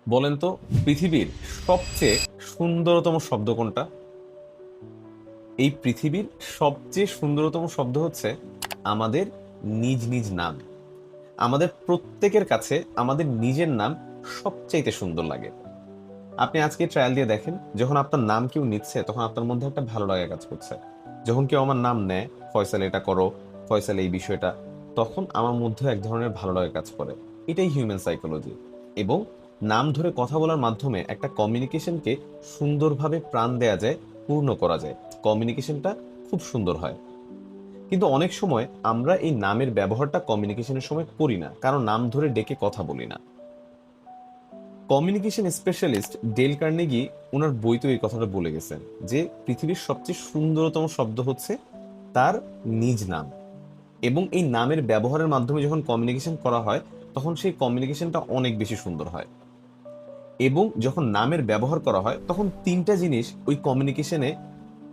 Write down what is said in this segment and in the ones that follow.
বলেন তো, পৃথিবীর সবচেয়ে সুন্দরতম শব্দ কোনটা? এই পৃথিবীর সবচেয়ে সুন্দরতম শব্দ হচ্ছে আমাদের নিজ নিজ নাম। আমাদের প্রত্যেকের কাছে আমাদের নিজের নাম সবচাইতে সুন্দর লাগে। আপনি আজকে ট্রায়াল দিয়ে দেখেন, যখন আপনার নাম কেউ নিচ্ছে তখন আপনার মধ্যে একটা ভালো লাগা কাজ করছে। যখন কেউ আমার নাম নেয়, ফয়সাল এটা করো, ফয়সাল এই বিষয়টা, তখন আমার মধ্যে এক ধরনের ভালো লাগা কাজ করে। এটাই হিউম্যান সাইকোলজি। এবং নাম ধরে কথা বলার মাধ্যমে একটা কমিউনিকেশনকে সুন্দরভাবে প্রাণ দেয়া যায়, পূর্ণ করা যায়। কমিউনিকেশনটা খুব সুন্দর হয়। কিন্তু অনেক সময় আমরা এই নামের ব্যবহারটা কমিউনিকেশনের সময় করি না, কারণ নাম ধরে ডেকে কথা বলি না। কমিউনিকেশন স্পেশালিস্ট ডেল কার্নেগি ওনার বইতে এই কথাটা বলে গেছেন যে পৃথিবীর সবচেয়ে সুন্দরতম শব্দ হচ্ছে তার নিজ নাম। এবং এই নামের ব্যবহারের মাধ্যমে যখন কমিউনিকেশন করা হয়, তখন সেই কমিউনিকেশনটা অনেক বেশি সুন্দর হয়। এবং যখন নামের ব্যবহার করা হয়, তখন তিনটা জিনিস ওই কমিউনিকেশনে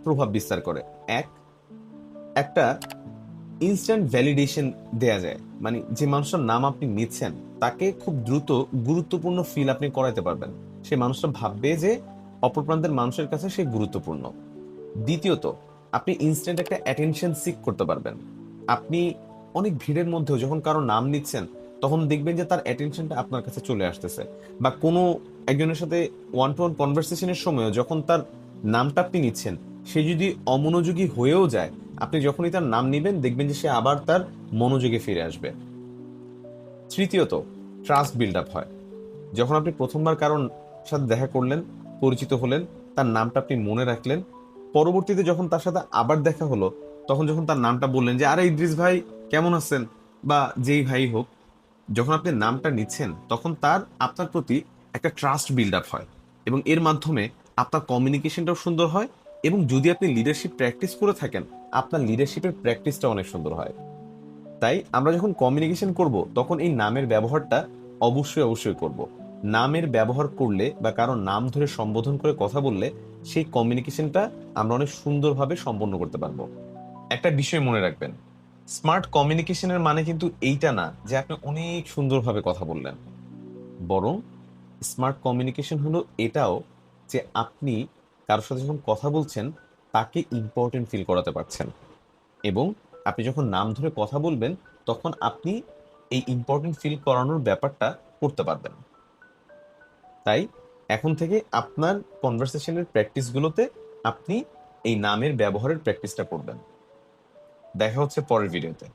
প্রভাব বিস্তার করে। এক, একটা ইনস্ট্যান্ট ভ্যালিডেশন দেয়া যায়, মানে যে মানুষটার নাম আপনি নিচ্ছেন তাকে খুব দ্রুত গুরুত্বপূর্ণ ফিল আপনি করাইতে পারবেন। সে মানুষটা ভাববে যে অপর প্রান্তের মানুষের কাছে সে গুরুত্বপূর্ণ। দ্বিতীয়ত, আপনি ইনস্ট্যান্ট একটা অ্যাটেনশন সিক করতে পারবেন। আপনি অনেক ভিড়ের মধ্যেও যখন কারো নাম নিচ্ছেন, তখন দেখবেন যে তার অ্যাটেনশনটা আপনার কাছে চলে আসতেছে। বা কোনো একজনের সাথে ওয়ান টু ওয়ান কনভারসেশনের সময়ও যখন তার নামটা আপনি নিচ্ছেন, সে যদি অমনোযোগী হয়েও যায়, আপনি যখনই তার নাম নিবেন দেখবেন যে সে আবার তার মনোযোগে ফিরে আসবে। তৃতীয়ত, ট্রাস্ট বিল্ড আপ হয়। যখন আপনি প্রথমবার কারোর সাথে দেখা করলেন, পরিচিত হলেন, তার নামটা আপনি মনে রাখলেন, পরবর্তীতে যখন তার সাথে আবার দেখা হলো, তখন যখন তার নামটা বললেন যে আরে ইদ্রিস ভাই, কেমন আছেন, বা যেই ভাই হোক, যখন আপনি নামটা নিচ্ছেন তখন তার আপনার প্রতি একটা ট্রাস্ট বিল্ড আপ হয়। এবং এর মাধ্যমে আপনার কমিউনিকেশনটাও সুন্দর হয়। এবং যদি আপনি লিডারশিপ প্র্যাকটিস করে থাকেন, আপনার লিডারশিপের প্র্যাকটিসটা অনেক সুন্দর হয়। তাই আমরা যখন কমিউনিকেশন করব, তখন এই নামের ব্যবহারটা অবশ্যই অবশ্যই করব। নামের ব্যবহার করলে বা কারো নাম ধরে সম্বোধন করে কথা বললে সেই কমিউনিকেশনটা আমরা অনেক সুন্দরভাবে সম্পন্ন করতে পারবো। একটা বিষয় মনে রাখবেন, স্মার্ট কমিউনিকেশনের মানে কিন্তু এইটা না যে আপনি অনেক সুন্দরভাবে কথা বললেন। বরং স্মার্ট কমিউনিকেশন হলো এটাও যে আপনি কারোর সাথে যখন কথা বলছেন তাকে ইম্পর্টেন্ট ফিল করাতে পারছেন। এবং আপনি যখন নাম ধরে কথা বলবেন, তখন আপনি এই ইম্পর্টেন্ট ফিল করানোর ব্যাপারটা করতে পারবেন। তাই এখন থেকে আপনার কনভারসেশনের প্র্যাকটিসগুলোতে আপনি এই নামের ব্যবহারের প্র্যাকটিসটা করবেন। দেখা হচ্ছে পরের ভিডিওতে।